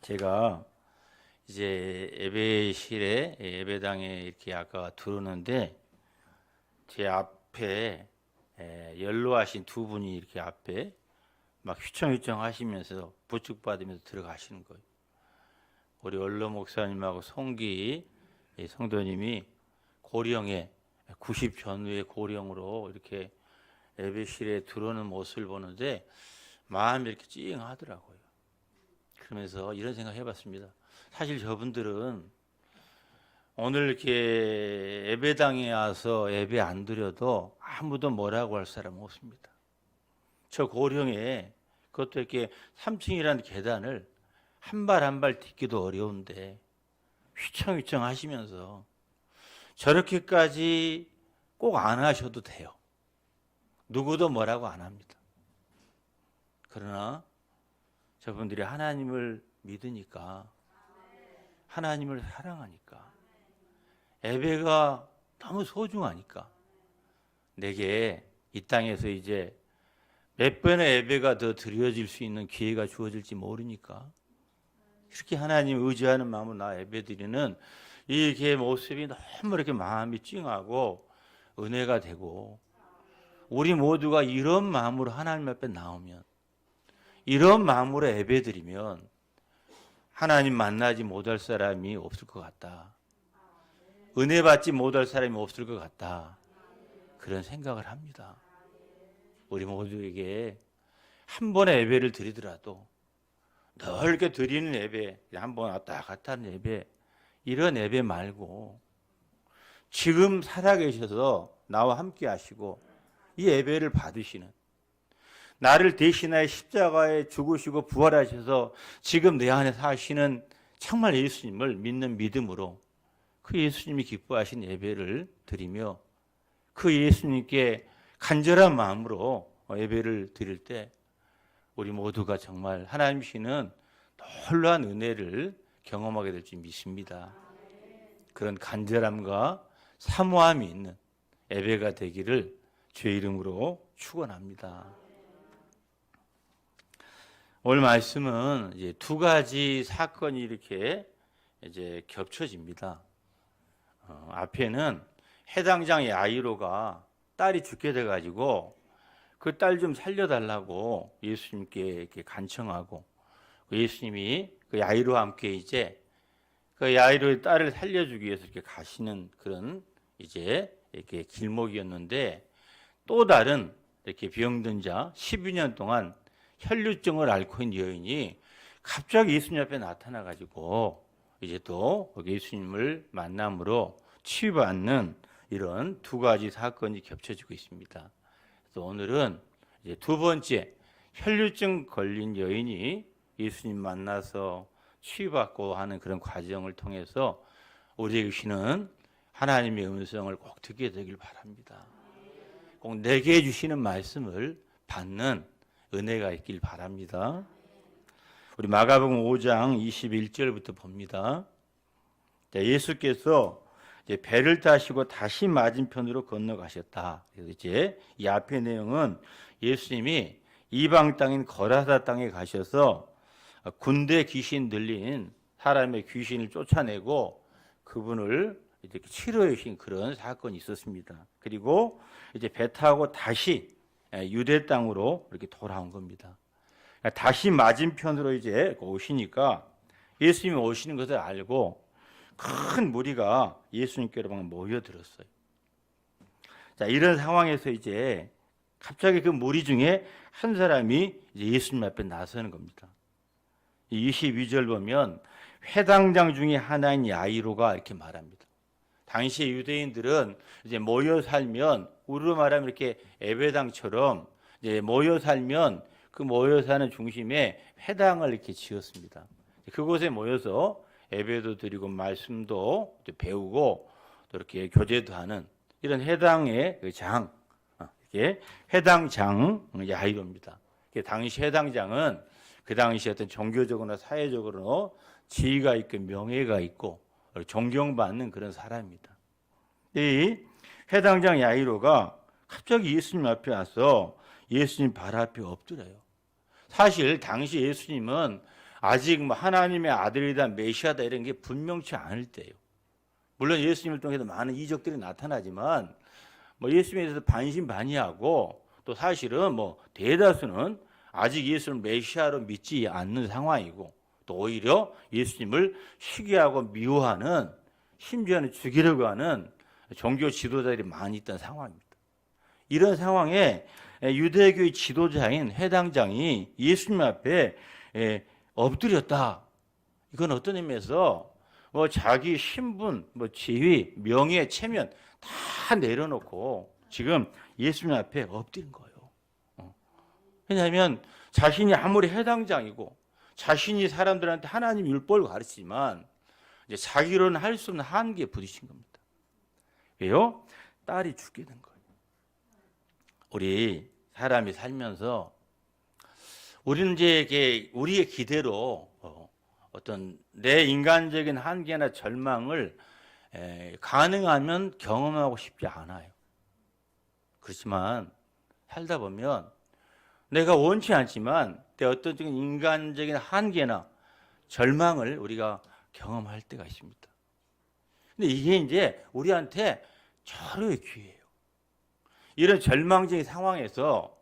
제가 이제 예배실에 예배당에 이렇게 아까 들어오는데 제 앞에 연로하신 두 분이 이렇게 앞에 막 휘청휘청 하시면서 부축받으면서 들어가시는 거예요. 우리 원로 목사님하고 송기 성도님이 고령에 90 전후의 고령으로 이렇게 예배실에 들어오는 모습을 보는데 마음이 이렇게 찡하더라고요. 그러면서 이런 생각 해봤습니다. 사실 저분들은 오늘 이렇게 예배당에 와서 예배 안 드려도 아무도 뭐라고 할 사람 없습니다. 저 고령에 그것도 이렇게 3층이라는 계단을 한 발 한 발 딛기도 어려운데 휘청휘청 하시면서 저렇게까지 꼭 안 하셔도 돼요. 누구도 뭐라고 안 합니다. 그러나 저분들이 하나님을 믿으니까, 하나님을 사랑하니까, 예배가 너무 소중하니까 내게 이 땅에서 이제 몇 번의 예배가 더 드려질 수 있는 기회가 주어질지 모르니까 이렇게 하나님 의지하는 마음으로 나 예배 드리는 이 모습이 너무 이렇게 마음이 찡하고 은혜가 되고, 우리 모두가 이런 마음으로 하나님 앞에 나오면, 이런 마음으로 예배 드리면 하나님 만나지 못할 사람이 없을 것 같다. 은혜 받지 못할 사람이 없을 것 같다. 그런 생각을 합니다. 우리 모두에게 한 번의 예배를 드리더라도 넓게 드리는 예배, 한 번 왔다 갔다 하는 예배, 이런 예배 말고 지금 살아계셔서 나와 함께 하시고 이 예배를 받으시는, 나를 대신하여 십자가에 죽으시고 부활하셔서 지금 내 안에 사시는 정말 예수님을 믿는 믿음으로 그 예수님이 기뻐하신 예배를 드리며 그 예수님께 간절한 마음으로 예배를 드릴 때 우리 모두가 정말 하나님이시는 놀라운 은혜를 경험하게 될 줄 믿습니다. 그런 간절함과 사모함이 있는 예배가 되기를 주의 이름으로 축원합니다. 오늘 말씀은 이제 두 가지 사건이 이렇게 이제 겹쳐집니다. 앞에는 해당장 야이로가 딸이 죽게 돼가지고 그 딸 좀 살려달라고 예수님께 이렇게 간청하고, 예수님이 그 야이로와 함께 이제 그 야이로의 딸을 살려주기 위해서 이렇게 가시는 그런 이제 이렇게 길목이었는데, 또 다른 이렇게 병든 자 12년 동안 혈류증을 앓고 있는 여인이 갑자기 예수님 앞에 나타나 가지고 이제 또 예수님을 만남으로 치유받는 이런 두 가지 사건이 겹쳐지고 있습니다. 그래서 오늘은 이제 두 번째 혈류증 걸린 여인이 예수님 만나서 치유받고 하는 그런 과정을 통해서 우리에게 주시는 하나님의 음성을 꼭 듣게 되길 바랍니다. 꼭 내게 주시는 말씀을 받는 은혜가 있길 바랍니다. 우리 마가복음 5장 21절부터 봅니다. 예수께서 이제 배를 타시고 다시 맞은편으로 건너가셨다. 그래서 이제 이 앞의 내용은 예수님이 이방 땅인 거라사 땅에 가셔서 군대 귀신 들린 사람의 귀신을 쫓아내고 그분을 이렇게 치료해 주신 그런 사건이 있었습니다. 그리고 이제 배 타고 다시 유대 땅으로 이렇게 돌아온 겁니다. 다시 맞은편으로 이제 오시니까 예수님이 오시는 것을 알고 큰 무리가 예수님께로 막 모여들었어요. 자, 이런 상황에서 이제 갑자기 그 무리 중에 한 사람이 이제 예수님 앞에 나서는 겁니다. 22절 보면 회당장 중에 하나인 야이로가 이렇게 말합니다. 당시 유대인들은 이제 모여 살면, 우리로 말하면 이렇게 예배당처럼 이제 모여 살면 그 모여 사는 중심에 회당을 이렇게 지었습니다. 그곳에 모여서 예배도 드리고 말씀도 배우고 또 이렇게 교제도 하는 이런 회당의 장, 이게 회당장 야이로입니다. 당시 회당장은 그 당시 어떤 종교적으로나 사회적으로 지위가 있고 명예가 있고 존경받는 그런 사람입니다. 이 회당장 야이로가 갑자기 예수님 앞에 와서 예수님 발 앞에 엎드려요. 사실 당시 예수님은 아직 뭐 하나님의 아들이다, 메시아다 이런 게 분명치 않을 때예요. 물론 예수님을 통해서 많은 이적들이 나타나지만 뭐 예수님에 대해서 반신반의하고 또 사실은 뭐 대다수는 아직 예수를 메시아로 믿지 않는 상황이고 또 오히려 예수님을 시기하고 미워하는 심지어는 죽이려고 하는 종교 지도자들이 많이 있던 상황입니다. 이런 상황에 유대교의 지도자인 회당장이 예수님 앞에 엎드렸다. 이건 어떤 의미에서 뭐 자기 신분, 뭐 지위, 명예, 체면 다 내려놓고 지금 예수님 앞에 엎드린 거예요. 왜냐하면 자신이 아무리 회당장이고 자신이 사람들한테 하나님 율법을 가르치지만 이제 자기로는 할 수 없는 한계에 부딪힌 겁니다. 왜요? 딸이 죽게 된 거예요. 우리 사람이 살면서 우리는 이제 우리의 기대로 어떤 내 인간적인 한계나 절망을 가능하면 경험하고 싶지 않아요. 그렇지만 살다 보면 내가 원치 않지만 내 어떤 인간적인 한계나 절망을 우리가 경험할 때가 있습니다. 근데 이게 이제 우리한테 절호의 기회예요. 이런 절망적인 상황에서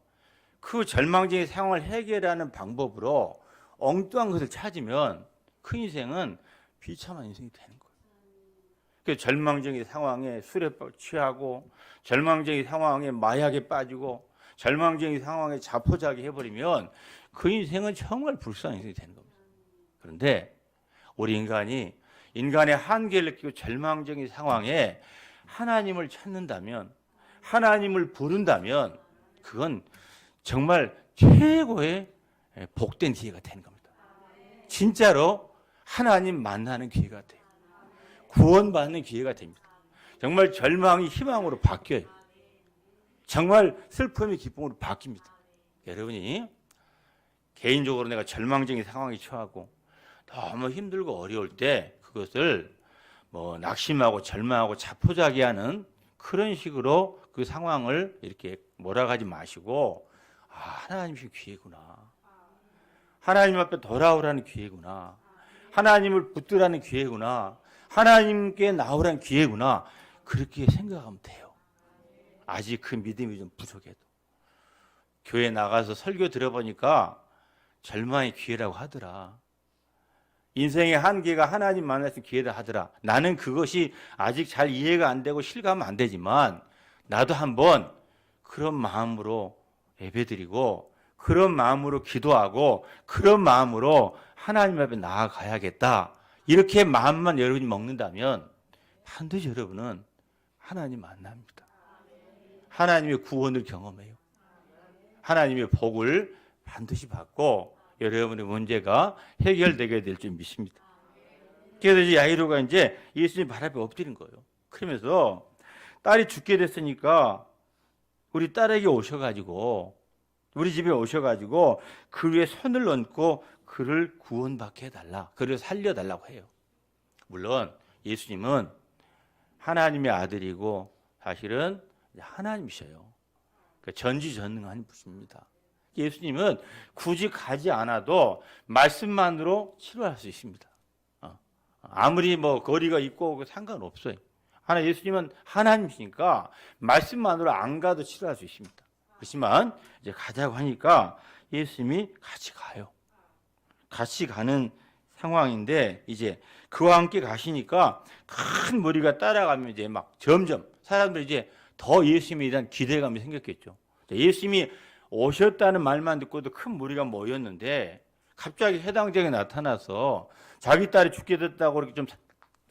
그 절망적인 상황을 해결하는 방법으로 엉뚱한 것을 찾으면 그 인생은 비참한 인생이 되는 거예요. 그 절망적인 상황에 술에 취하고 절망적인 상황에 마약에 빠지고 절망적인 상황에 자포자기 해버리면 그 인생은 정말 불쌍한 인생이 되는 겁니다. 그런데 우리 인간이 인간의 한계를 느끼고 절망적인 상황에 하나님을 찾는다면 하나님을 부른다면 그건 정말 최고의 복된 기회가 되는 겁니다. 진짜로 하나님 만나는 기회가 돼요. 구원받는 기회가 됩니다. 정말 절망이 희망으로 바뀌어요. 정말 슬픔이 기쁨으로 바뀝니다. 여러분이 개인적으로 내가 절망적인 상황에 처하고 너무 힘들고 어려울 때 그것을 뭐 낙심하고 절망하고 자포자기하는 그런 식으로 그 상황을 이렇게 몰아가지 마시고 하나님이 기회구나. 하나님 앞에 돌아오라는 기회구나. 하나님을 붙들라는 기회구나. 하나님께 나오라는 기회구나. 그렇게 생각하면 돼요. 아직 그 믿음이 좀 부족해도. 교회 나가서 설교 들어보니까 절망의 기회라고 하더라. 인생의 한계가 하나님 만날 수 있는 기회다 하더라. 나는 그것이 아직 잘 이해가 안 되고 실감은 안 되지만 나도 한번 그런 마음으로 예배드리고 그런 마음으로 기도하고 그런 마음으로 하나님 앞에 나아가야겠다. 이렇게 마음만 여러분이 먹는다면 반드시 여러분은 하나님 만납니다. 하나님의 구원을 경험해요. 하나님의 복을 반드시 받고 여러분의 문제가 해결되게 될 줄 믿습니다. 그래서 이제 야이로가 이제 예수님 발 앞에 엎드린 거예요. 그러면서 딸이 죽게 됐으니까 우리 딸에게 오셔가지고 우리 집에 오셔가지고 그 위에 손을 얹고 그를 구원받게 해달라. 그를 살려달라고 해요. 물론 예수님은 하나님의 아들이고 사실은 하나님이셔요. 그러니까 전지전능한 분입니다. 예수님은 굳이 가지 않아도 말씀만으로 치료할 수 있습니다. 아무리 뭐 거리가 있고 상관없어요. 예수님은 하나님이시니까 말씀만으로 안 가도 치료할 수 있습니다. 그렇지만 이제 가자고 하니까 예수님이 같이 가요. 같이 가는 상황인데 이제 그와 함께 가시니까 큰 무리가 따라가면 이제 막 점점 사람들이 이제 더 예수님에 대한 기대감이 생겼겠죠. 예수님이 오셨다는 말만 듣고도 큰 무리가 모였는데 갑자기 해당장에 나타나서 자기 딸이 죽게 됐다고 이렇게 좀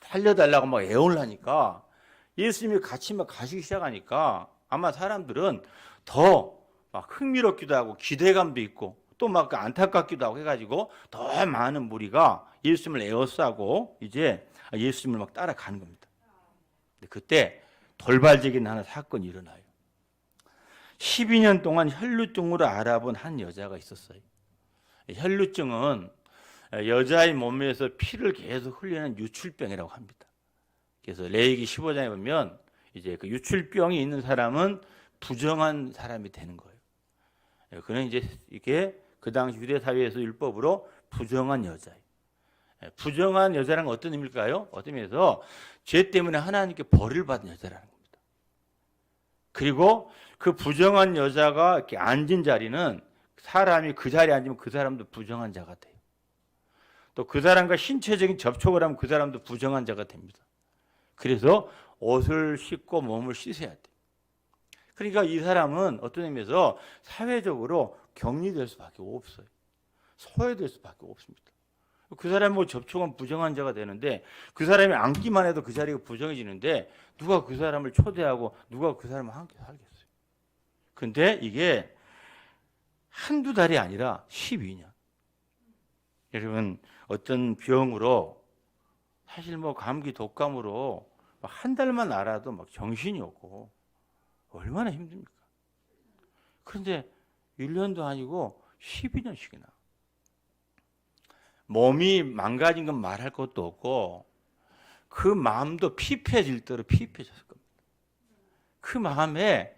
살려달라고 막 애원을 하니까 예수님이 같이 막 가시기 시작하니까 아마 사람들은 더 막 흥미롭기도 하고 기대감도 있고 또 막 안타깝기도 하고 해가지고 더 많은 무리가 예수님을 에워싸고 이제 예수님을 막 따라가는 겁니다. 그때 돌발적인 하나 사건이 일어나요. 12년 동안 혈루증으로 알아본 한 여자가 있었어요. 혈루증은 여자의 몸에서 피를 계속 흘리는 유출병이라고 합니다. 그래서 레위기 15장에 보면 이제 그 유출병이 있는 사람은 부정한 사람이 되는 거예요. 그는 이제 이게 그 당시 유대 사회에서 율법으로 부정한 여자예요. 부정한 여자란 건 어떤 의미일까요? 어떤 의미에서 죄 때문에 하나님께 벌을 받은 여자라는 겁니다. 그리고 그 부정한 여자가 이렇게 앉은 자리는 사람이 그 자리에 앉으면 그 사람도 부정한 자가 돼요. 또 그 사람과 신체적인 접촉을 하면 그 사람도 부정한 자가 됩니다. 그래서 옷을 씻고 몸을 씻어야 돼요. 그러니까 이 사람은 어떤 의미에서 사회적으로 격리될 수밖에 없어요. 소외될 수밖에 없습니다. 그 사람하고 접촉은 부정한 자가 되는데 그 사람이 앉기만 해도 그 자리가 부정해지는데 누가 그 사람을 초대하고 누가 그 사람을 함께 살겠어요. 근데 이게 한두 달이 아니라 12년. 여러분 어떤 병으로 사실 뭐 감기 독감으로 한 달만 알아도 막 정신이 없고 얼마나 힘듭니까? 그런데 1년도 아니고 12년씩이나 몸이 망가진 건 말할 것도 없고 그 마음도 피폐해질 대로 피폐해졌을 겁니다. 그 마음에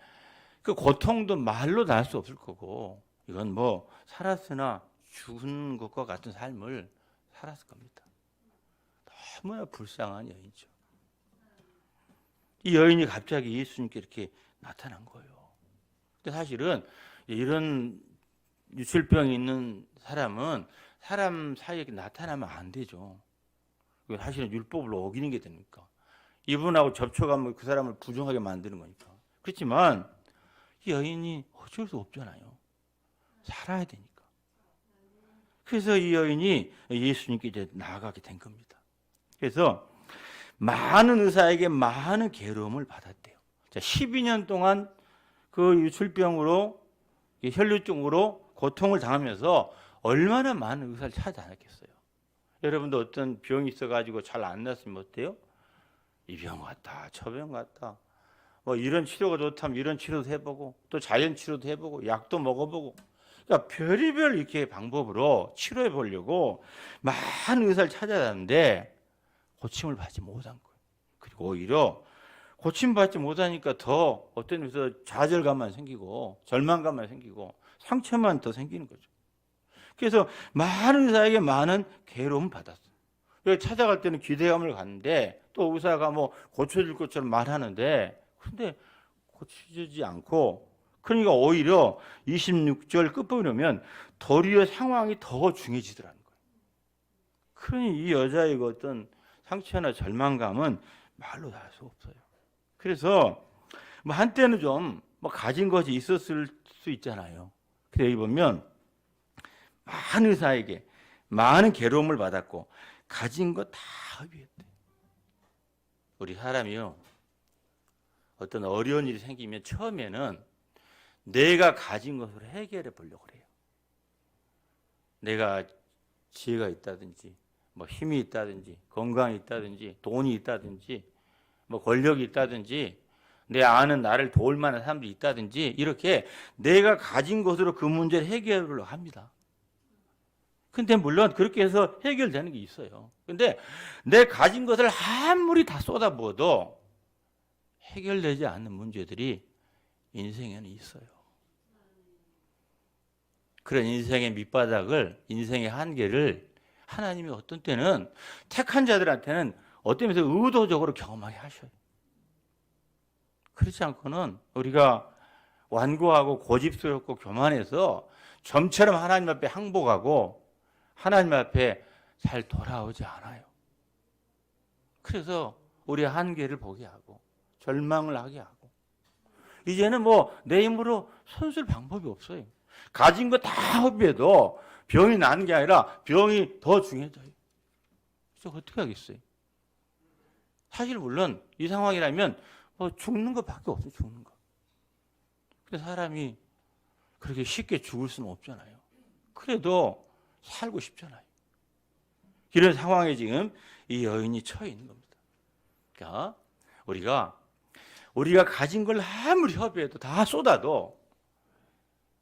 그 고통도 말로 다 할 수 없을 거고 이건 뭐 살았으나 죽은 것과 같은 삶을 살았을 겁니다. 너무나 불쌍한 여인이죠. 이 여인이 갑자기 예수님께 이렇게 나타난 거예요. 근데 사실은 이런 유출병이 있는 사람은 사람 사이에 나타나면 안 되죠. 사실은 율법을 어기는 게 되니까. 이분하고 접촉하면 그 사람을 부정하게 만드는 거니까. 그렇지만 이 여인이 어쩔 수 없잖아요. 살아야 되니까. 그래서 이 여인이 예수님께 이제 나아가게 된 겁니다. 그래서 많은 의사에게 많은 괴로움을 받았대요. 자, 12년 동안 그 유출병으로 혈류증으로 고통을 당하면서 얼마나 많은 의사를 찾아다녔겠어요. 여러분도 어떤 병이 있어가지고 잘 안 낫으면 어때요? 이 병 같다, 저 병 같다. 뭐 이런 치료가 좋다면 이런 치료도 해보고 또 자연 치료도 해보고 약도 먹어보고. 그러니까 별의별 이렇게 방법으로 치료해 보려고 많은 의사를 찾아다녔는데 고침을 받지 못한 거예요. 그리고 오히려 고침받지 못하니까 더 어떤 의미에서 좌절감만 생기고 절망감만 생기고 상처만 더 생기는 거죠. 그래서 많은 의사에게 많은 괴로움을 받았어요. 찾아갈 때는 기대감을 갖는데 또 의사가 뭐 고쳐줄 것처럼 말하는데 그런데 고쳐지지 않고 그러니까 오히려 26절 끝부분에 보면 도리어 상황이 더 중해지더라는 거예요. 그러니 이 여자의 어떤 상처나 절망감은 말로 다 할 수 없어요. 그래서 뭐 한때는 좀 뭐 가진 것이 있었을 수 있잖아요. 그래 여기 보면 많은 의사에게 많은 괴로움을 받았고 가진 거 다 허비했대. 우리 사람이요 어떤 어려운 일이 생기면 처음에는 내가 가진 것으로 해결해 보려고 그래요. 내가 지혜가 있다든지 뭐 힘이 있다든지 건강이 있다든지 돈이 있다든지 뭐 권력이 있다든지 내 아는 나를 도울 만한 사람들이 있다든지 이렇게 내가 가진 것으로 그 문제를 해결하려고 합니다. 근데 물론 그렇게 해서 해결되는 게 있어요. 근데 내 가진 것을 아무리 다 쏟아부어도 해결되지 않는 문제들이 인생에는 있어요. 그런 인생의 밑바닥을, 인생의 한계를 하나님이 어떤 때는 택한 자들한테는 어떤 면에서 의도적으로 경험하게 하셔요. 그렇지 않고는 우리가 완고하고 고집스럽고 교만해서 좀처럼 하나님 앞에 항복하고 하나님 앞에 잘 돌아오지 않아요. 그래서 우리의 한계를 보게 하고 절망을 하게 하고 이제는 뭐 내 힘으로 손쓸 방법이 없어요. 가진 거 다 허비해도 병이 나는 게 아니라 병이 더 중요해져요. 그래서 어떻게 하겠어요? 사실 물론 이 상황이라면 뭐 죽는 것밖에 없어요. 죽는 거. 그래서 사람이 그렇게 쉽게 죽을 수는 없잖아요. 그래도 살고 싶잖아요. 이런 상황에 지금 이 여인이 처해 있는 겁니다. 그러니까 우리가 가진 걸 아무리 협의해도 다 쏟아도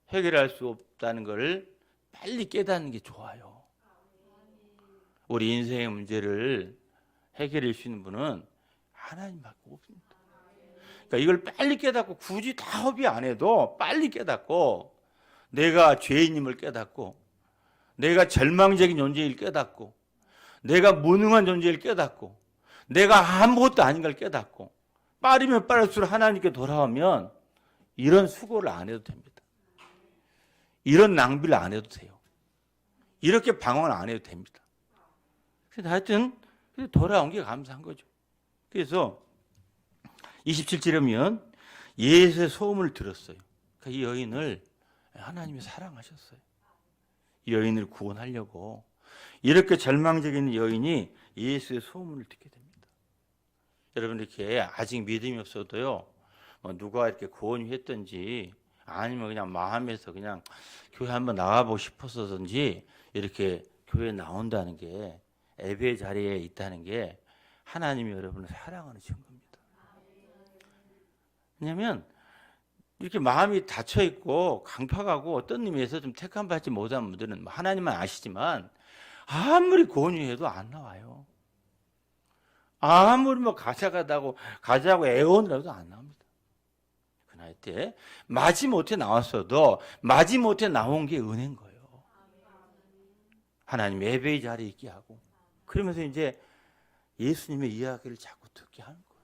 해결할 수 없다는 것을 빨리 깨닫는 게 좋아요. 우리 인생의 문제를 해결할 수 있는 분은 하나님밖에 없습니다. 그러니까 이걸 빨리 깨닫고 굳이 다 협의 안 해도 빨리 깨닫고 내가 죄인임을 깨닫고 내가 절망적인 존재를 깨닫고 내가 무능한 존재를 깨닫고 내가 아무것도 아닌 걸 깨닫고 빠르면 빠를수록 하나님께 돌아오면 이런 수고를 안 해도 됩니다. 이런 낭비를 안 해도 돼요. 이렇게 방황을 안 해도 됩니다. 그래서 하여튼 돌아온 게 감사한 거죠. 그래서 27절에 보면 예수의 소음을 들었어요. 그러니까 이 여인을 하나님이 사랑하셨어요. 이 여인을 구원하려고 이렇게 절망적인 여인이 예수의 소문을 듣게 됩니다. 여러분 이렇게 아직 믿음이 없어도요, 누가 이렇게 구원이 했든지 아니면 그냥 마음에서 그냥 교회 한번 나가보고 싶었었든지 이렇게 교회에 나온다는 게 예배 자리에 있다는 게 하나님이 여러분을 사랑하는 증거입니다. 왜냐하면 이렇게 마음이 닫혀 있고 강팍하고 어떤 의미에서 좀 택함받지 못한 분들은 하나님만 아시지만 아무리 권유해도 안 나와요. 아무리 가자고 애원을 해도 안 나옵니다. 그날 때 마지못해 나왔어도 마지못해 나온 게 은혜인 거예요. 하나님 예배의 자리에 있게 하고 그러면서 이제 예수님의 이야기를 자꾸 듣게 하는 거예요.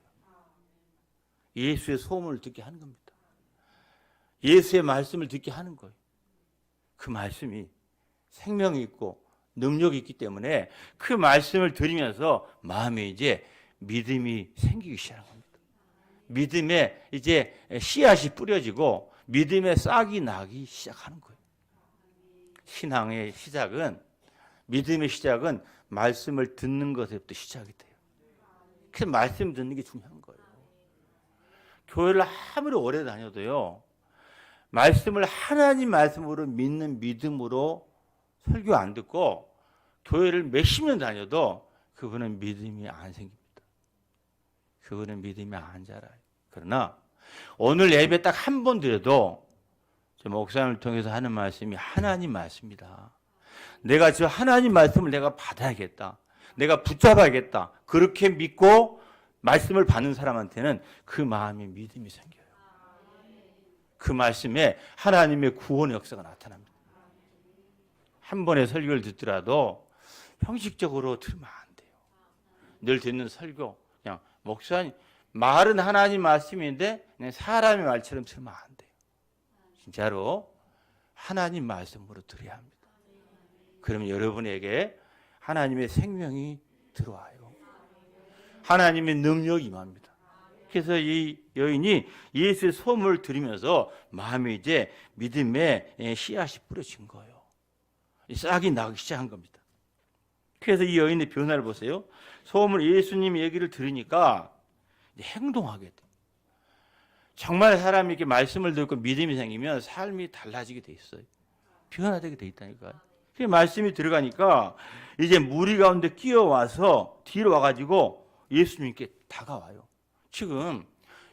예수의 소문을 듣게 하는 겁니다. 예수의 말씀을 듣게 하는 거예요. 그 말씀이 생명이 있고 능력이 있기 때문에 그 말씀을 들으면서 마음에 이제 믿음이 생기기 시작한 겁니다. 믿음에 이제 씨앗이 뿌려지고 믿음의 싹이 나기 시작하는 거예요. 신앙의 시작은 믿음의 시작은 말씀을 듣는 것에부터 시작이 돼요. 그 말씀 듣는 게 중요한 거예요. 교회를 아무리 오래 다녀도요. 말씀을 하나님 말씀으로 믿는 믿음으로 설교 안 듣고 교회를 몇십 년 다녀도 그분은 믿음이 안 생깁니다. 그분은 믿음이 안 자라요. 그러나 오늘 예배 딱 한 번 드려도 저 목사님을 통해서 하는 말씀이 하나님 말씀이다. 내가 저 하나님 말씀을 내가 받아야겠다. 내가 붙잡아야겠다. 그렇게 믿고 말씀을 받는 사람한테는 그 마음에 믿음이 생겨요. 그 말씀에 하나님의 구원의 역사가 나타납니다. 한 번의 설교를 듣더라도 형식적으로 들으면 안 돼요. 늘 듣는 설교, 그냥 목사님 말은 하나님 말씀인데 그냥 사람의 말처럼 들으면 안 돼요. 진짜로 하나님 말씀으로 들어야 합니다. 그러면 여러분에게 하나님의 생명이 들어와요. 하나님의 능력이 임합니다. 그래서 이 여인이 예수의 소문을 들으면서 마음에 이제 믿음의 씨앗이 뿌려진 거예요. 싹이 나기 시작한 겁니다. 그래서 이 여인의 변화를 보세요. 소문 예수님 얘기를 들으니까 행동하게 돼. 정말 사람이 이렇게 말씀을 듣고 믿음이 생기면 삶이 달라지게 돼 있어요. 변화되게 돼 있다니까요. 그 말씀이 들어가니까 이제 무리 가운데 끼어와서 뒤로 와가지고 예수님께 다가와요. 지금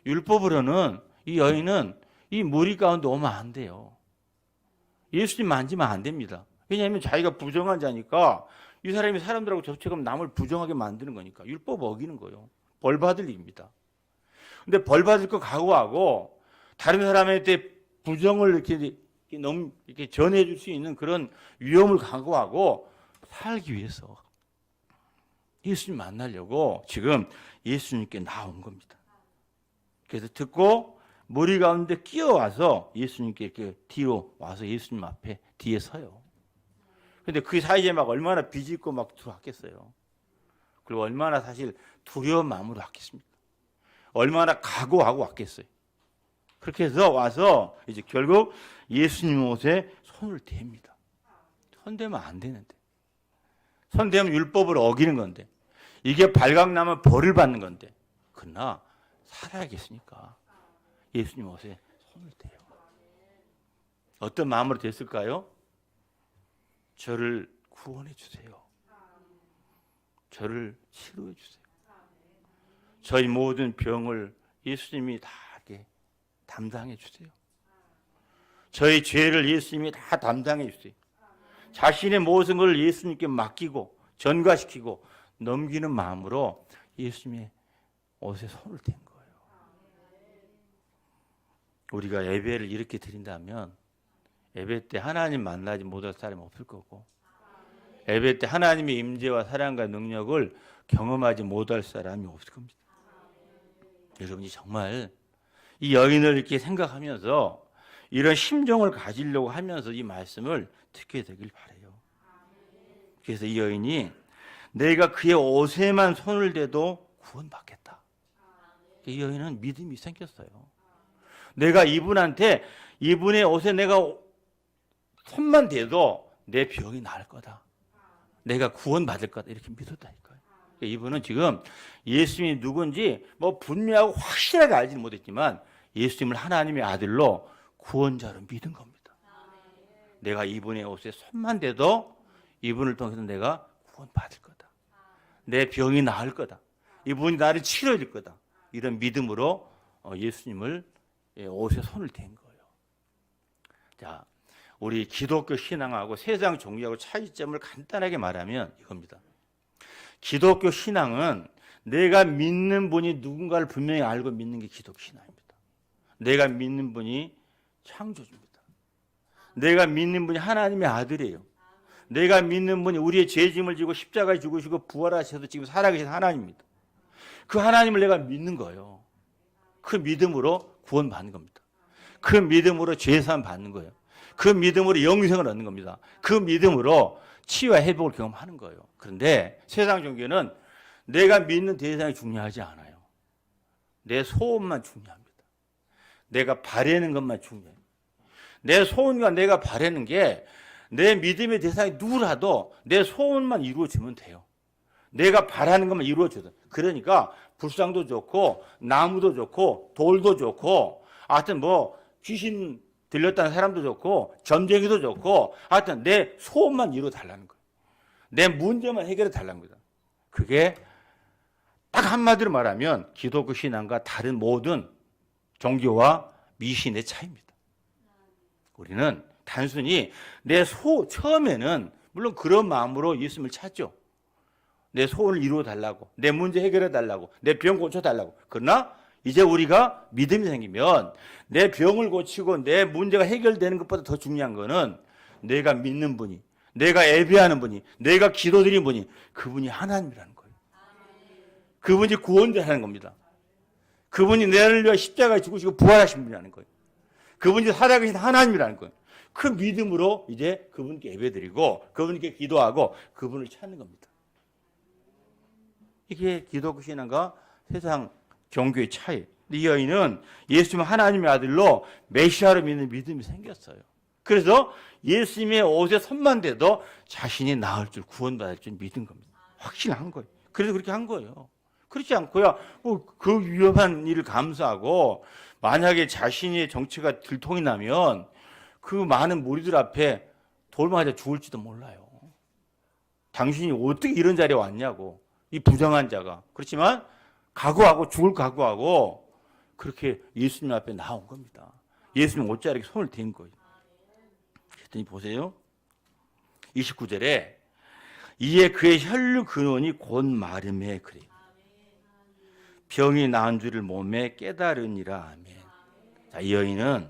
율법으로는 이 여인은 이 무리 가운데 오면 안 돼요. 예수님 만지면 안 됩니다. 왜냐하면 자기가 부정한 자니까 이 사람이 사람들하고 접촉하면 남을 부정하게 만드는 거니까 율법 어기는 거예요. 벌 받을 일입니다. 근데 벌 받을 거 각오하고 다른 사람한테 부정을 이렇게 전해줄 수 있는 그런 위험을 각오하고 살기 위해서 예수님 만나려고 지금 예수님께 나온 겁니다. 그래서 듣고 무리 가운데 끼어와서 예수님께 이렇게 뒤로 와서 예수님 앞에 뒤에 서요. 근데 그 사이에 막 얼마나 비집고 막 들어왔겠어요. 그리고 얼마나 사실 두려운 마음으로 왔겠습니까? 얼마나 각오하고 왔겠어요. 그렇게 해서 와서 이제 결국 예수님 옷에 손을 댑니다. 손대면 안 되는데. 손대면 율법을 어기는 건데. 이게 발각나면 벌을 받는 건데. 그러나 살아야겠으니까 예수님 옷에 손을 대요. 어떤 마음으로 됐을까요? 저를 구원해 주세요. 저를 치료해 주세요. 저희 모든 병을 예수님이 다 이렇게 담당해 주세요. 저희 죄를 예수님이 다 담당해 주세요. 자신의 모든 걸 예수님께 맡기고 전가시키고 넘기는 마음으로 예수님의 옷에 손을 댄 거예요. 우리가 예배를 이렇게 드린다면 예배 때 하나님 만나지 못할 사람이 없을 거고 예배 때 하나님의 임재와 사랑과 능력을 경험하지 못할 사람이 없을 겁니다. 여러분이 정말 이 여인을 이렇게 생각하면서 이런 심정을 가지려고 하면서 이 말씀을 듣게 되길 바라요. 그래서 이 여인이 내가 그의 옷에만 손을 대도 구원받겠다. 이 여인은 믿음이 생겼어요. 내가 이분의 옷에 내가 손만 대도 내 병이 나을 거다. 내가 구원받을 거다. 이렇게 믿었다니까요. 이분은 지금 예수님이 누군지 뭐 분명하고 확실하게 알지는 못했지만 예수님을 하나님의 아들로 구원자로 믿은 겁니다. 내가 이분의 옷에 손만 대도 이분을 통해서 내가 구원받을 거다. 내 병이 나을 거다. 이분이 나를 치료해 줄 거다. 이런 믿음으로 예수님을 옷에 손을 댄 거예요. 자, 우리 기독교 신앙하고 세상 종교하고 차이점을 간단하게 말하면 이겁니다. 기독교 신앙은 내가 믿는 분이 누군가를 분명히 알고 믿는 게 기독교 신앙입니다. 내가 믿는 분이 창조주입니다. 내가 믿는 분이 하나님의 아들이에요. 내가 믿는 분이 우리의 죄짐을 지고 십자가에 죽으시고 부활하셔서 지금 살아계신 하나님입니다. 그 하나님을 내가 믿는 거예요. 그 믿음으로 구원받는 겁니다. 그 믿음으로 죄사함 받는 거예요. 그 믿음으로 영생을 얻는 겁니다. 그 믿음으로 치유와 회복을 경험하는 거예요. 그런데 세상 종교는 내가 믿는 대상이 중요하지 않아요. 내 소원만 중요합니다. 내가 바라는 것만 중요해요. 내 소원과 내가 바라는 게 내 믿음의 대상이 누구라도 내 소원만 이루어지면 돼요. 내가 바라는 것만 이루어져도. 그러니까 불상도 좋고 나무도 좋고 돌도 좋고 하여튼 뭐 귀신 들렸다는 사람도 좋고 점쟁이도 좋고 하여튼 내 소원만 이루어 달라는 거예요. 내 문제만 해결해 달라는 거다. 그게 딱 한마디로 말하면 기독교 신앙과 다른 모든 종교와 미신의 차이입니다. 우리는 단순히 처음에는 물론 그런 마음으로 예수님을 찾죠. 내 소원을 이루어 달라고, 내 문제 해결해 달라고, 내 병 고쳐 달라고. 그러나 이제 우리가 믿음이 생기면 내 병을 고치고 내 문제가 해결되는 것보다 더 중요한 거는 내가 믿는 분이, 내가 예배하는 분이, 내가 기도드리는 분이 그분이 하나님이라는 거예요. 그분이 구원자라는 겁니다. 그분이 나를 위해 십자가에 죽으시고 부활하신 분이라는 거예요. 그분이 살아계신 하나님이라는 거예요. 그 믿음으로 이제 그분께 예배드리고 그분께 기도하고 그분을 찾는 겁니다. 이게 기독교 신앙과 세상 종교의 차이. 이 여인은 예수님 하나님의 아들로 메시아로 믿는 믿음이 생겼어요. 그래서 예수님의 옷에 손만 대도 자신이 나을 줄 구원받을 줄 믿은 겁니다. 확신한 거예요. 그래서 그렇게 한 거예요. 그렇지 않고야 그 위험한 일을 감수하고 만약에 자신의 정체가 들통이 나면 그 많은 무리들 앞에 돌 맞아 죽을지도 몰라요. 당신이 어떻게 이런 자리에 왔냐고. 이 부정한 자가. 그렇지만 각오하고 죽을 각오하고 그렇게 예수님 앞에 나온 겁니다. 예수님 옷자락에 손을 댄 거예요. 그랬더니 보세요. 29절에 이에 그의 혈류 근원이 곧 마름에 그래. 병이 나은 줄을 몸에 깨달으니라. 아멘. 자, 이 여인은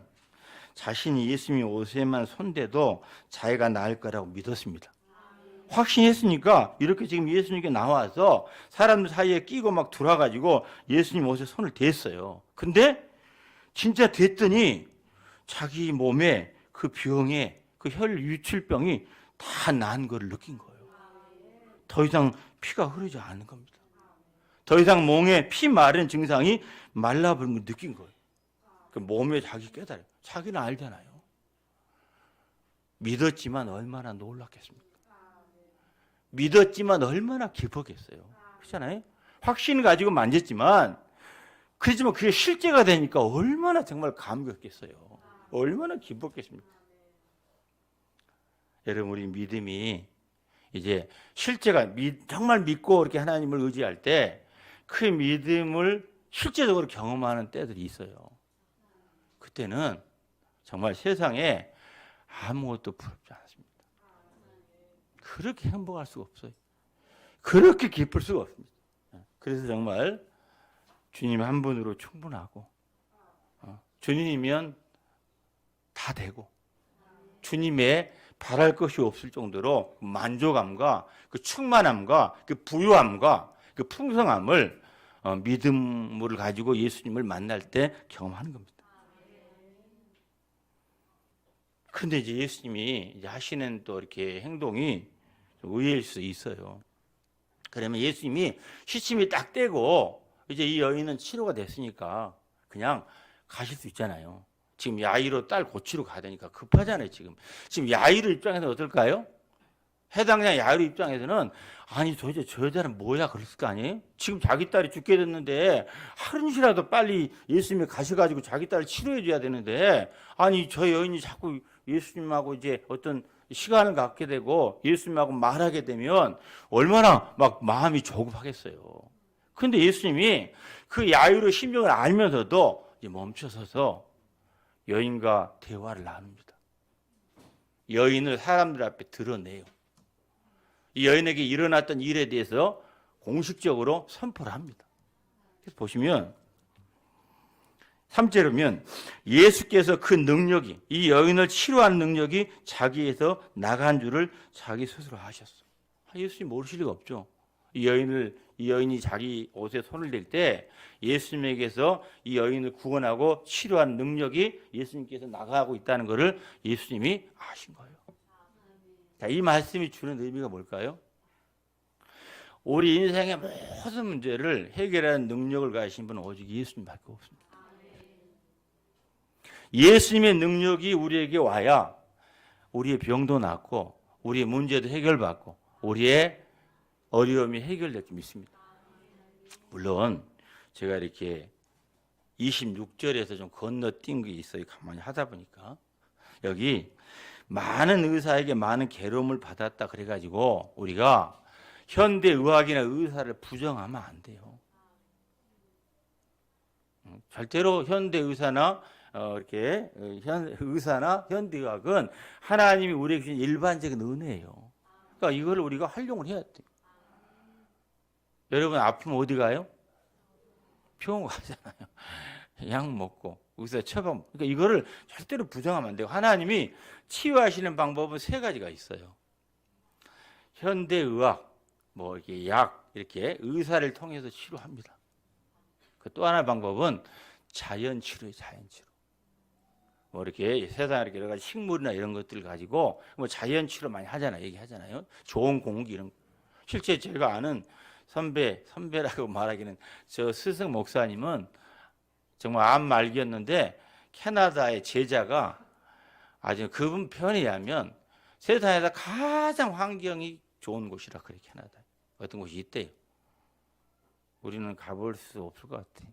자신이 예수님의 옷에만 손대도 자기가 나을 거라고 믿었습니다. 확신했으니까 이렇게 지금 예수님께 나와서 사람들 사이에 끼고 막 들어와가지고 예수님 옷에 손을 댔어요. 근데 진짜 댔더니 자기 몸에 그 병에 그 혈 유출병이 다 난 걸 느낀 거예요. 더 이상 피가 흐르지 않는 겁니다. 더 이상 몸에 피 마른 증상이 말라버린 걸 느낀 거예요. 그 몸에 자기 깨달아요. 자기는 알잖아요. 믿었지만 얼마나 놀랐겠습니까? 믿었지만 얼마나 기뻤겠어요. 그렇잖아요. 확신을 가지고 만졌지만 그렇지만 그게 실제가 되니까 얼마나 정말 감격했겠어요. 얼마나 기뻤겠습니까? 여러분 우리 믿음이 이제 실제가 정말 믿고 이렇게 하나님을 의지할 때 그 믿음을 실제적으로 경험하는 때들이 있어요. 그때는 정말 세상에 아무것도 부럽지 않습니다. 그렇게 행복할 수가 없어요. 그렇게 기쁠 수가 없습니다. 그래서 정말 주님 한 분으로 충분하고 주님이면 다 되고 주님의 바랄 것이 없을 정도로 만족함과 그 충만함과 그 부유함과 그 풍성함을 믿음을 가지고 예수님을 만날 때 경험하는 겁니다. 근데 이제 예수님이 이제 하시는 또 이렇게 행동이 좀 의외일 수 있어요. 그러면 예수님이 시침이 딱 떼고 이제 이 여인은 치료가 됐으니까 그냥 가실 수 있잖아요. 지금 야이로 딸 고치러 가야 되니까 급하잖아요. 지금 야이로 입장에서 어떨까요? 해당자 야이로 입장에서는 아니 도대체 저 여자는 뭐야 그랬을 거 아니에요? 지금 자기 딸이 죽게 됐는데 하루씩이라도 빨리 예수님이 가셔가지고 자기 딸을 치료해 줘야 되는데 아니 저 여인이 자꾸 예수님하고 이제 어떤 시간을 갖게 되고 예수님하고 말하게 되면 얼마나 막 마음이 조급하겠어요. 근데 예수님이 그 야유의 심정을 알면서도 이제 멈춰서서 여인과 대화를 나눕니다. 여인을 사람들 앞에 드러내요. 이 여인에게 일어났던 일에 대해서 공식적으로 선포를 합니다. 그래서 보시면 3절이면 예수께서 그 능력이 이 여인을 치료하는 능력이 자기에서 나간 줄을 자기 스스로 하셨어. 예수님 모르실 리가 없죠. 이 여인이 자기 옷에 손을 댈 때 예수님에게서 이 여인을 구원하고 치료하는 능력이 예수님께서 나가고 있다는 것을 예수님이 아신 거예요. 자, 이 말씀이 주는 의미가 뭘까요? 우리 인생의 모든 문제를 해결하는 능력을 가지신 분은 오직 예수님밖에 없습니다. 예수님의 능력이 우리에게 와야 우리의 병도 낫고 우리의 문제도 해결받고 우리의 어려움이 해결될 줄 믿습니다. 물론 제가 이렇게 26절에서 좀 건너뛴 게 있어요. 가만히 하다 보니까 여기 많은 의사에게 많은 괴로움을 받았다 그래가지고 우리가 현대의학이나 의사를 부정하면 안 돼요. 절대로 현대의사나 이렇게 의사나 현대의학은 하나님이 우리에게 주신 일반적인 은혜예요. 그러니까 이걸 우리가 활용을 해야 돼요. 여러분 아프면 어디 가요? 병원 가잖아요. 약 먹고 의사 처방. 그러니까 이거를 절대로 부정하면 안 돼요. 하나님이 치유하시는 방법은 세 가지가 있어요. 현대의학, 뭐 이렇게 약 이렇게 의사를 통해서 치료합니다. 그 또 하나의 방법은 자연치료예요. 자연치료. 뭐 이렇게 세상에 이렇게 여러 가지 식물이나 이런 것들 가지고 뭐 자연치료 많이 하잖아요. 얘기하잖아요. 좋은 공기 이런 거. 실제 제가 아는 선배라고 말하기는 저 스승 목사님은 정말 암 말기였는데 캐나다의 제자가 아주 그분 표현에 의하면 세상에서 가장 환경이 좋은 곳이라 그래. 캐나다에 어떤 곳이 있대요. 우리는 가볼 수 없을 것 같아.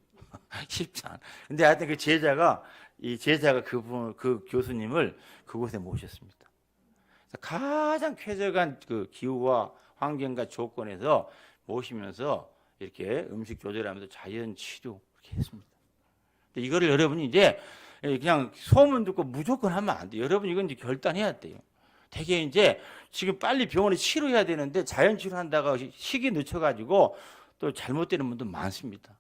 쉽지 않아. 근데 하여튼 그 제자가 그 교수님을 그곳에 모셨습니다. 가장 쾌적한 그 기후와 환경과 조건에서 모시면서 이렇게 음식 조절하면서 자연 치료 이렇게 했습니다. 근데 이거를 여러분이 이제 그냥 소문 듣고 무조건 하면 안 돼요. 여러분 이건 이제 결단해야 돼요. 되게 이제 지금 빨리 병원에 치료해야 되는데 자연 치료한다가 시기 늦춰가지고 또 잘못되는 분도 많습니다.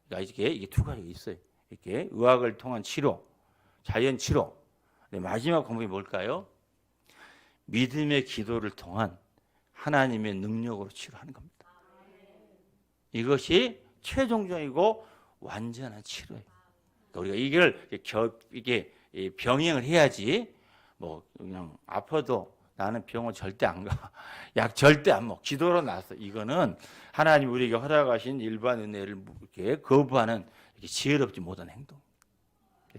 그러니까 이게 두 가지가 있어요. 이렇게 의학을 통한 치료, 자연 치료. 마지막 방법이 뭘까요? 믿음의 기도를 통한 하나님의 능력으로 치료하는 겁니다. 이것이 최종적이고 완전한 치료예요. 그러니까 우리가 이게 병행을 해야지 뭐 그냥 아파도 나는 병원 절대 안 가. 약 절대 안 먹어. 기도로 나서 이거는 하나님 우리에게 허락하신 일반 은혜를 이렇게 거부하는 이렇게 지혜롭지 못한 행동.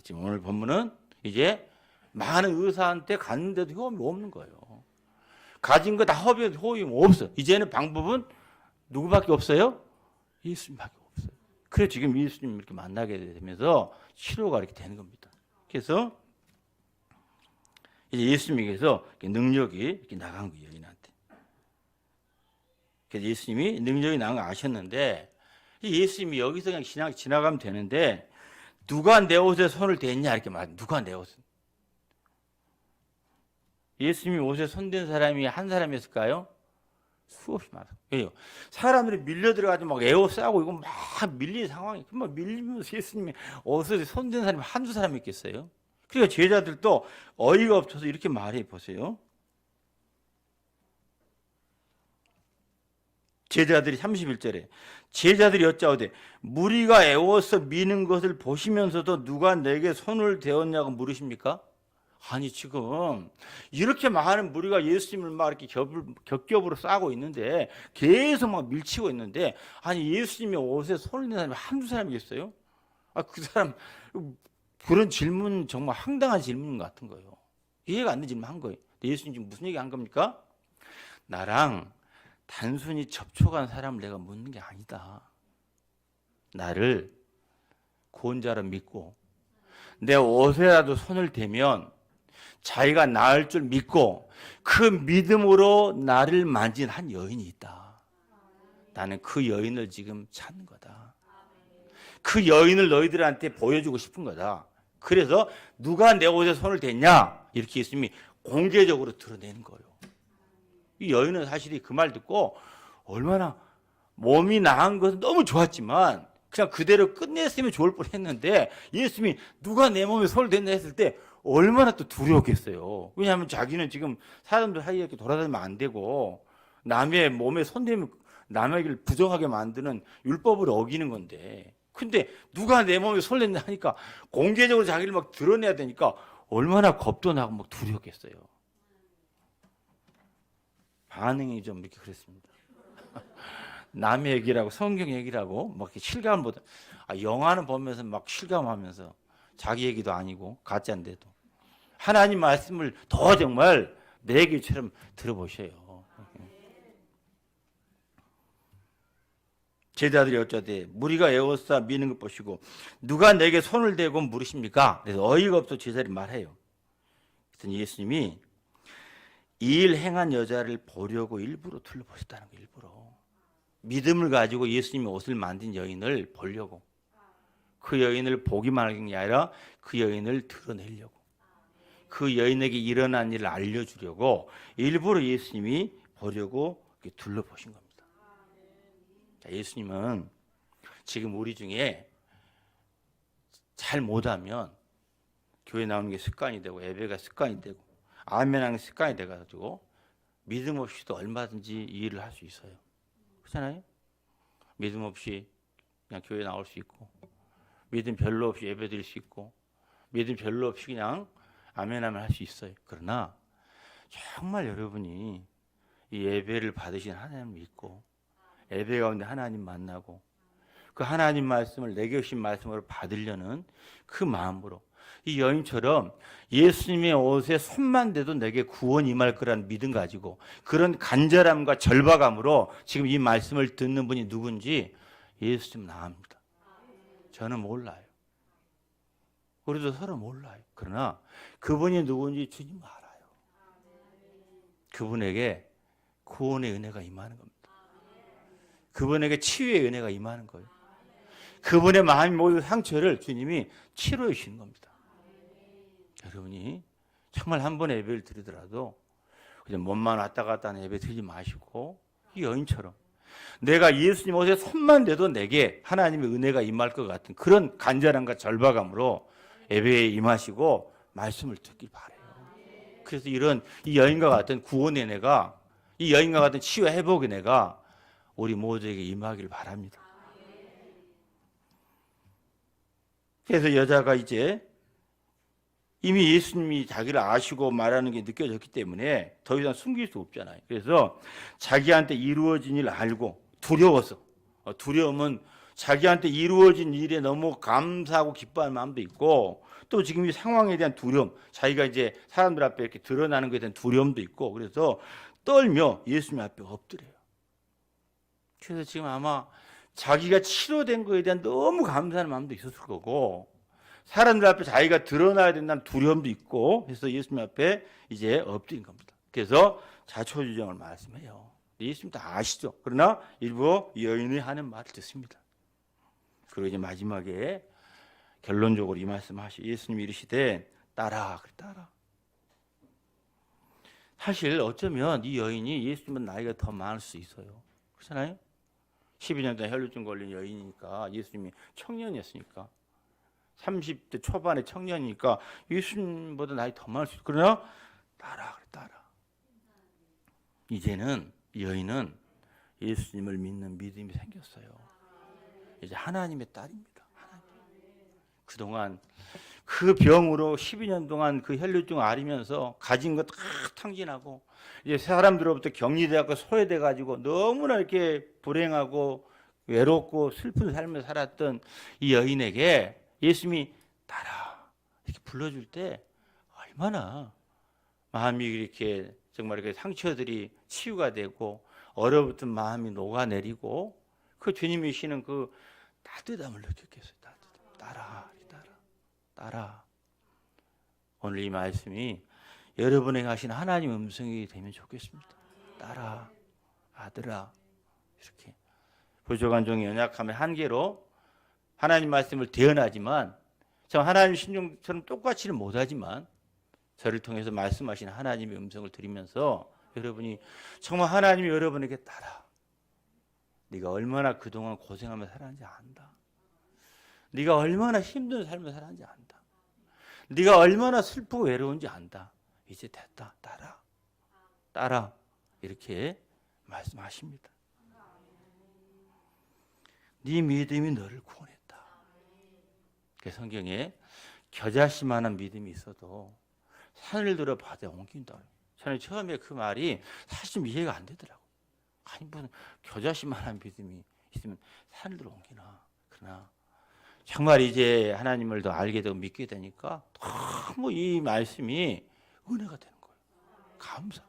지금 오늘 본문은 이제 많은 의사한테 갔는데도 효험이 없는 거예요. 가진 거 다 허비해도 효험이 없어. 이제는 방법은 누구밖에 없어요? 예수님밖에 없어요. 그래서 지금 예수님 이렇게 만나게 되면서 치료가 이렇게 되는 겁니다. 그래서 이제 예수님에게서 능력이 이렇게 나간 거예요, 여인한테. 그래서 예수님이 능력이 나간 거 아셨는데 예수님이 여기서 그냥 지나가면 되는데 누가 내 옷에 손을 댔냐 이렇게 말해요. 누가 내 옷에. 예수님이 옷에 손댄 사람이 한 사람이었을까요? 수없이 많아요. 왜요? 사람들이 밀려 들어가지고 막 에워싸고 이거 막 밀린 상황이 막 밀리면서 예수님이 옷에 손댄 사람이 한두 사람이 있겠어요? 그러니까 제자들도 어이가 없어서 이렇게 말해 보세요. 제자들이 31절에 제자들이 여짜오되 무리가 애워서 미는 것을 보시면서도 누가 내게 손을 대었냐고 물으십니까? 아니 지금 이렇게 많은 무리가 예수님을 막 이렇게 겹겹으로 싸고 있는데 계속 막 밀치고 있는데 아니 예수님의 옷에 손을 댄 사람이 한두 사람이겠어요? 그 사람 그런 질문 정말 황당한 질문 같은 거예요. 이해가 안 되는 질문 한 거예요. 예수님 지금 무슨 얘기 한 겁니까? 나랑 단순히 접촉한 사람을 내가 묻는 게 아니다. 나를 구원자로 믿고 내 옷에라도 손을 대면 자기가 나을 줄 믿고 그 믿음으로 나를 만진 한 여인이 있다. 나는 그 여인을 지금 찾는 거다. 그 여인을 너희들한테 보여주고 싶은 거다. 그래서 누가 내 옷에 손을 댔냐? 이렇게 예수님이 공개적으로 드러내는 거예요. 이 여인은 사실 그 말 듣고 얼마나 몸이 나은 것은 너무 좋았지만 그냥 그대로 끝냈으면 좋을 뻔했는데 예수님이 누가 내 몸에 손을 댔냐 했을 때 얼마나 또 두려웠겠어요. 왜냐하면 자기는 지금 사람들 사이에 이렇게 돌아다니면 안 되고 남의 몸에 손대면 남에게 부정하게 만드는 율법을 어기는 건데 근데 누가 내 몸에 손을 댔냐 하니까 공개적으로 자기를 막 드러내야 되니까 얼마나 겁도 나고 막 두려웠겠어요. 반응이 좀 이렇게 그랬습니다. 남의 얘기라고 성경 얘기라고 막 이렇게 실감보다 영화는 보면서 막 실감하면서 자기 얘기도 아니고 가짜인데도 하나님 말씀을 더 정말 내 얘기처럼 들어보셔요. 제자들이 어쩌되 무리가 에워싸 미는 것 보시고 누가 내게 손을 대고 물으십니까? 그래서 어이가 없어 제자들이 말해요. 그랬더니 예수님이 이 일 행한 여자를 보려고 일부러 둘러보셨다는 거예요. 일부러 믿음을 가지고 예수님이 옷을 만든 여인을 보려고 그 여인을 보기만 하는 게 아니라 그 여인을 드러내려고 그 여인에게 일어난 일을 알려주려고 일부러 예수님이 보려고 둘러보신 겁니다. 자, 예수님은 지금 우리 중에 잘 못하면 교회 나오는 게 습관이 되고 예배가 습관이 되고 아멘하는 게 습관이 돼가지고 믿음 없이도 얼마든지 이 일을 할 수 있어요. 그렇잖아요? 믿음 없이 그냥 교회 나올 수 있고 믿음 별로 없이 예배 드릴 수 있고 믿음 별로 없이 그냥 아멘하면 할 수 있어요. 그러나 정말 여러분이 이 예배를 받으신 하나님을 믿고 예배 가운데 하나님 만나고 그 하나님 말씀을 내게 주신 말씀으로 받으려는 그 마음으로 이 여인처럼 예수님의 옷에 손만 대도 내게 구원 임할 거라는 믿음 가지고 그런 간절함과 절박함으로 지금 이 말씀을 듣는 분이 누군지 예수님 나옵니다. 저는 몰라요. 우리도 서로 몰라요. 그러나 그분이 누군지 주님 알아요. 그분에게 구원의 은혜가 임하는 겁니다. 그분에게 치유의 은혜가 임하는 거예요. 그분의 마음이 모든 상처를 주님이 치료해 주시는 겁니다. 여러분이 정말 한 번의 예배를 드리더라도 그냥 몸만 왔다 갔다 하는 예배 드리지 마시고 이 여인처럼 내가 예수님 옷에 손만 대도 내게 하나님의 은혜가 임할 것 같은 그런 간절함과 절박함으로 예배에 임하시고 말씀을 듣길 바라요. 그래서 이런 이 여인과 같은 구원의 은혜가 이 여인과 같은 치유 회복의 은혜가 우리 모두에게 임하길 바랍니다. 그래서 여자가 이제 이미 예수님이 자기를 아시고 말하는 게 느껴졌기 때문에 더 이상 숨길 수 없잖아요. 그래서 자기한테 이루어진 일을 알고 두려워서 두려움은 자기한테 이루어진 일에 너무 감사하고 기뻐하는 마음도 있고 또 지금 이 상황에 대한 두려움 자기가 이제 사람들 앞에 이렇게 드러나는 것에 대한 두려움도 있고 그래서 떨며 예수님 앞에 엎드려요. 그래서 지금 아마 자기가 치료된 것에 대한 너무 감사하는 마음도 있었을 거고 사람들 앞에 자기가 드러나야 된다는 두려움도 있고 그래서 예수님 앞에 이제 엎드린 겁니다. 그래서 자초지종을 말씀해요. 예수님 다 아시죠? 그러나 일부 여인이 하는 말을 듣습니다. 그리고 이제 마지막에 결론적으로 이 말씀하시 예수님이 이르시되 따라 따라. 사실 어쩌면 이 여인이 예수님은 나이가 더 많을 수 있어요. 그렇잖아요? 12년 동안 혈루증 걸린 여인이니까 예수님이 청년이었으니까 30대 초반의 청년이니까 예수님보다 나이 더 많을 수 있어요. 그러나 따라. 이제는 이 여인은 예수님을 믿는 믿음이 생겼어요. 이제 하나님의 딸입니다. 하나님. 그동안 그 병으로 12년 동안 그 혈류증 앓으면서 가진 것 다 탕진하고 이제 사람들로부터 격리돼갖고 소외돼가지고 너무나 이렇게 불행하고 외롭고 슬픈 삶을 살았던 이 여인에게 예수님이 따라 이렇게 불러줄 때 얼마나 마음이 이렇게 정말 이렇게 상처들이 치유가 되고 얼어붙은 마음이 녹아내리고 그 주님이시는 그 따뜻함을 느꼈겠어요. 따라. 따라. 오늘 이 말씀이 여러분에게 하신 하나님 음성이 되면 좋겠습니다. 따라, 아들아. 이렇게 부족한 종의 연약함의 한계로 하나님 말씀을 대언하지만 참 하나님 심정처럼 똑같이는 못하지만 저를 통해서 말씀하신 하나님의 음성을 들으면서 여러분이 정말 하나님이 여러분에게 따라. 네가 얼마나 그동안 고생하며 살았는지 안다. 네가 얼마나 힘든 삶을 살았는지 안다. 네가 얼마나 슬프고 외로운지 안다. 이제 됐다. 따라. 이렇게 말씀하십니다. 네 믿음이 너를 구원했다. 그 성경에 겨자씨만한 믿음이 있어도 산을 들어 바다에 옮긴다. 저는 처음에 그 말이 사실 좀 이해가 안 되더라고요. 아니 무슨 겨자씨만한 믿음이 있으면 산을 들어 옮기나. 그러나 정말 이제 하나님을 더 알게 되고 믿게 되니까 너무 이 말씀이 은혜가 되는 거예요. 감사.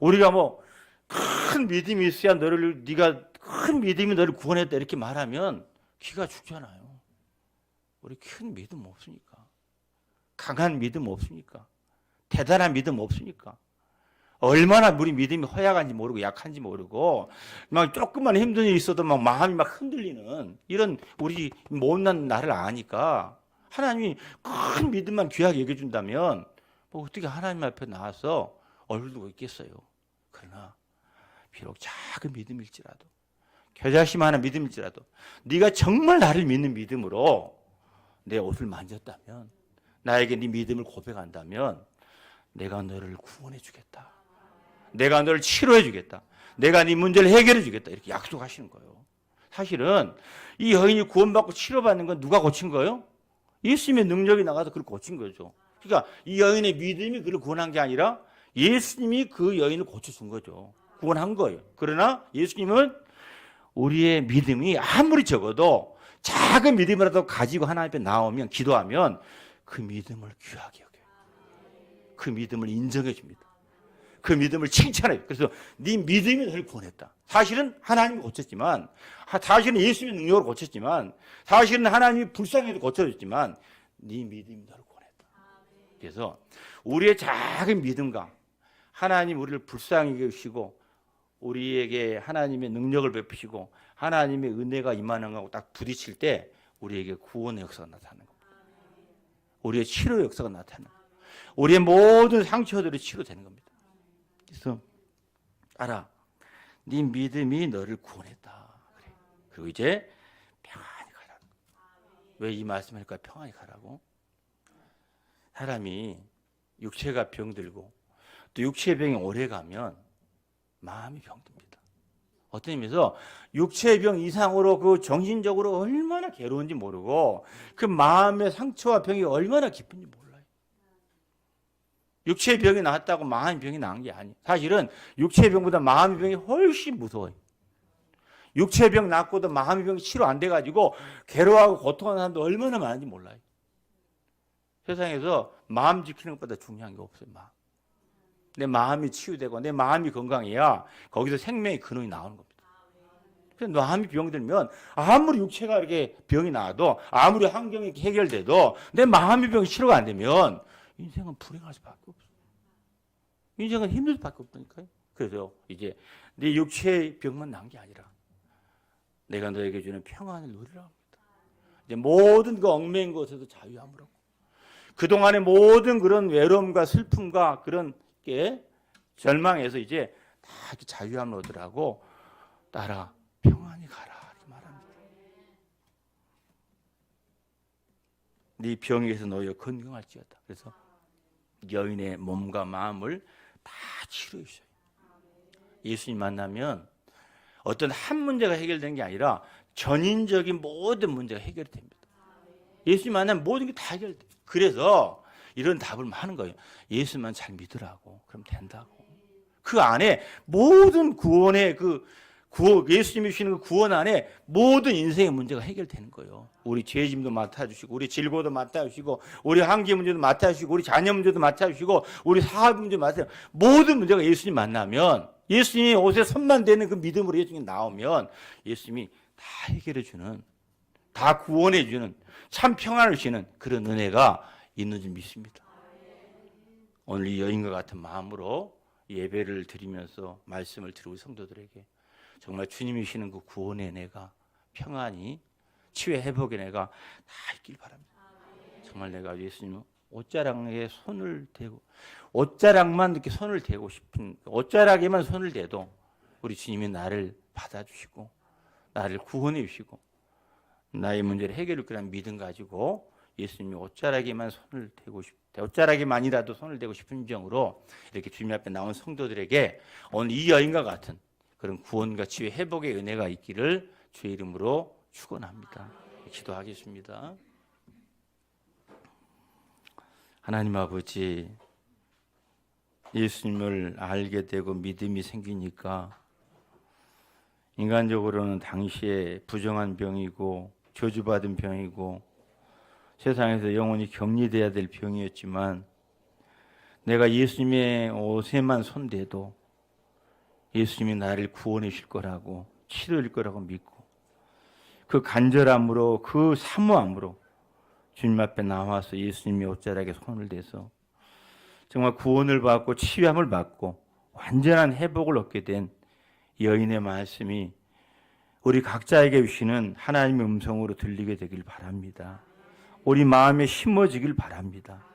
우리가 뭐 큰 믿음이 있어야 네가 큰 믿음이 너를 구원했다 이렇게 말하면 귀가 죽잖아요. 우리 큰 믿음 없으니까, 강한 믿음 없으니까, 대단한 믿음 없으니까, 얼마나 우리 믿음이 허약한지 모르고 약한지 모르고 막 조금만 힘든 일이 있어도 막 마음이 막 흔들리는 이런 우리 못난 나를 아니까 하나님이 큰 믿음만 귀하게 여겨준다면 뭐 어떻게 하나님 앞에 나와서 얼굴 들고 있겠어요. 그러나 비록 작은 믿음일지라도 겨자씨만한 믿음일지라도 네가 정말 나를 믿는 믿음으로 내 옷을 만졌다면 나에게 네 믿음을 고백한다면 내가 너를 구원해 주겠다. 내가 너를 치료해 주겠다. 내가 네 문제를 해결해 주겠다. 이렇게 약속하시는 거예요. 사실은 이 여인이 구원받고 치료받는 건 누가 고친 거예요? 예수님의 능력이 나가서 그걸 고친 거죠. 그러니까 이 여인의 믿음이 그를 구원한 게 아니라 예수님이 그 여인을 고쳐준 거죠. 구원한 거예요. 그러나 예수님은 우리의 믿음이 아무리 적어도 작은 믿음이라도 가지고 하나님 앞에 나오면 기도하면 그 믿음을 귀하게 여겨요. 그 믿음을 인정해 줍니다. 그 믿음을 칭찬해요. 그래서 네 믿음이 너를 구원했다. 사실은 하나님이 고쳤지만, 사실은 예수님의 능력으로 고쳤지만, 사실은 하나님이 불쌍해도 고쳐줬지만 네 믿음이 너를 구원했다. 그래서 우리의 작은 믿음과 하나님 우리를 불쌍히 여기시고 우리에게 하나님의 능력을 베푸시고 하나님의 은혜가 임하는 거하고 딱 부딪힐 때 우리에게 구원의 역사가 나타나는 겁니다. 우리의 치료의 역사가 나타나는 겁니다. 우리의 모든 상처들이 치료되는 겁니다. 그래서 알아, 네 믿음이 너를 구원했다. 그래. 그리고 이제 평안히 가라고. 왜 이 말씀을 할까? 평안히 가라고. 사람이 육체가 병들고 또 육체의 병이 오래 가면 마음이 병듭니다. 어떤 의미에서 육체의 병 이상으로 그 정신적으로 얼마나 괴로운지 모르고 그 마음의 상처와 병이 얼마나 깊은지 몰라요. 육체의 병이 나았다고 마음의 병이 나은 게 아니에요. 사실은 육체의 병보다 마음의 병이 훨씬 무서워요. 육체의 병 낫고도 마음의 병이 치료 안 돼가지고 괴로워하고 고통하는 사람도 얼마나 많은지 몰라요. 세상에서 마음 지키는 것보다 중요한 게 없어요. 내 마음이 치유되고 내 마음이 건강해야 거기서 생명의 근원이 나오는 겁니다. 그래서 마음이 병들면 아무리 육체가 이렇게 병이 나도 아무리 환경이 해결돼도 내 마음의 병이 치료가 안 되면 인생은 불행할 수밖에 없어요. 인생은 힘들 수밖에 없다니까요. 그래서 이제 네 육체의 병만 난 게 아니라 내가 너에게 주는 평안을 누리라 합니다. 이제 모든 그 얽매인 것에서 자유함으로 그동안의 모든 그런 외로움과 슬픔과 그런 게 절망에서 이제 다 이렇게 자유함을 얻으라고 따라 평안히 가라 이렇게 말합니다. 네 병에서 너희가 건강할지어다. 그래서 여인의 몸과 마음을 다 치료해 주셔요. 예수님 만나면 어떤 한 문제가 해결되는 게 아니라 전인적인 모든 문제가 해결이 됩니다. 예수님 만나면 모든 게 다 해결돼요. 그래서 이런 답을 하는 거예요. 예수만 잘 믿으라고. 그럼 된다고. 그 안에 모든 구원의 예수님이 주시는 그 구원 안에 모든 인생의 문제가 해결되는 거예요. 우리 죄짐도 맡아주시고, 우리 질고도 맡아주시고, 우리 한계 문제도 맡아주시고, 우리 자녀 문제도 맡아주시고, 우리 사업 문제도 맡아주시고, 모든 문제가 예수님 만나면, 예수님이 옷에 손만 대는 그 믿음으로 예수님이 나오면 예수님이 다 해결해주는, 다 구원해주는, 참 평안을 주시는 그런 은혜가 있는 줄 믿습니다. 오늘 이 여인과 같은 마음으로 예배를 드리면서 말씀을 들으고 성도들에게 정말 주님이 주시는 그 구원의 은혜가, 평안이, 치유의 회복의 은혜가 다 있길 바랍니다. 정말 내가 예수님 옷자락에 손을 대고, 옷자락만 이렇게 손을 대고 싶은, 옷자락에만 손을 대도 우리 주님이 나를 받아주시고 나를 구원해 주시고 나의 문제를 해결할 거라는 믿음 가지고 예수님이 옷자락에만 손을 대고 옷자락에만이라도 손을 대고 싶은 정으로 이렇게 주님 앞에 나온 성도들에게 오늘 이 여인과 같은 그런 구원과 치유의 회복의 은혜가 있기를 주의 이름으로 축원합니다. 기도하겠습니다. 하나님 아버지, 예수님을 알게 되고 믿음이 생기니까 인간적으로는 당시에 부정한 병이고 저주받은 병이고 세상에서 영원히 격리돼야 될 병이었지만 내가 예수님의 옷에만 손대도 예수님이 나를 구원해 주실 거라고, 치료해 줄 거라고 믿고 그 간절함으로, 그 사모함으로 주님 앞에 나와서 예수님의 옷자락에 손을 대서 정말 구원을 받고 치유함을 받고 완전한 회복을 얻게 된 여인의 말씀이 우리 각자에게 주시는 하나님의 음성으로 들리게 되길 바랍니다. 우리 마음에 심어지길 바랍니다.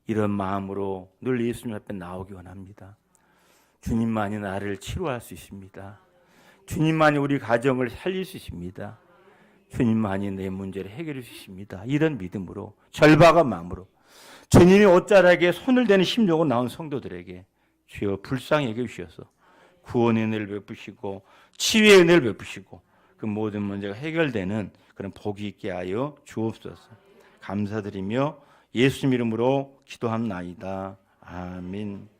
이런 마음으로 늘 예수님 앞에 나오기 원합니다. 주님만이 나를 치료할 수 있습니다. 주님만이 우리 가정을 살릴 수 있습니다. 주님만이 내 문제를 해결해 주십니다. 이런 믿음으로, 절박한 마음으로 주님이 옷자락에 손을 대는 심령으로 나온 성도들에게 주여 불쌍히 여겨 주셔서 구원의 은혜를 베푸시고 치유의 은혜를 베푸시고 그 모든 문제가 해결되는 그런 복이 있게 하여 주옵소서. 감사드리며 예수님 이름으로 기도합나이다. 아멘.